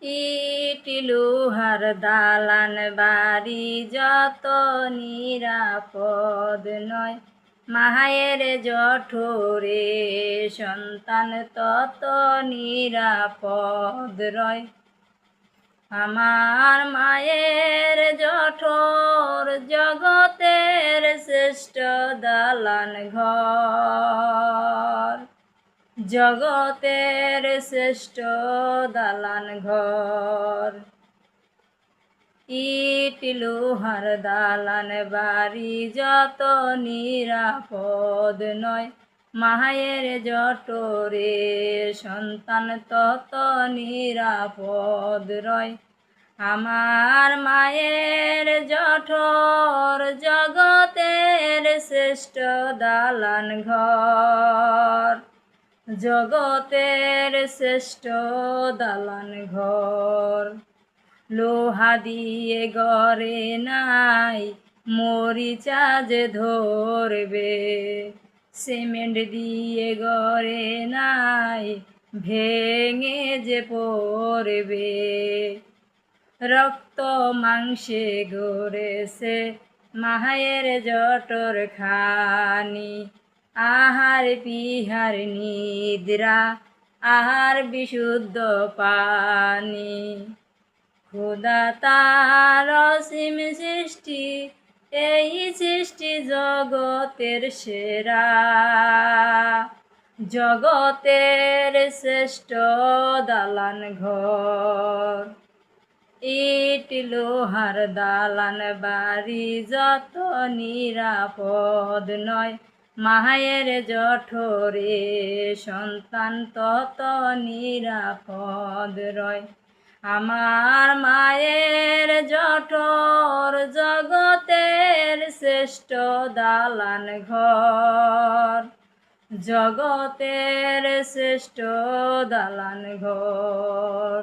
ইট লোহার দালান বাড়ি যত নিরাপদ নয়, মায়ের জঠরে সন্তান তত নিরাপদ রয়। আমার মায়ের জঠর জগতের শ্রেষ্ঠ দালান ঘর, জগতের শ্রেষ্ঠ দালান ঘর। ইট লোহার দালান বাড়ি যত নিরাপদ নয়, মায়ের জঠরে সন্তান তত নিরাপদ রয়। আমার মায়ের জঠর জগতের শ্রেষ্ঠ দালান ঘর, জগতের শ্রেষ্ঠ দালান ঘর। লোহা দিয়ে গড়ে নাই মরিচা যে ধরবে, সিমেন্ট দিয়ে গড়ে নাই ভেঙে যে পড়বে। রক্ত মাংসে গড়েছে মায়ের জঠর খানি, আহার বিহার নিদ্রা আহার বিশুদ্ধ পানি। খোদা তার অসীম সৃষ্টি, এই সৃষ্টি জগতের সেরা, জগতের শ্রেষ্ঠ দালান ঘর। ইট লোহার দালান বাড়ি যত নিরাপদ নয়, মায়ের জঠরে সন্তান তত নিরাপদ রয়। আমার মায়ের জঠর জগতের শ্রেষ্ঠ দালান ঘর, জগতের শ্রেষ্ঠ দালান ঘর।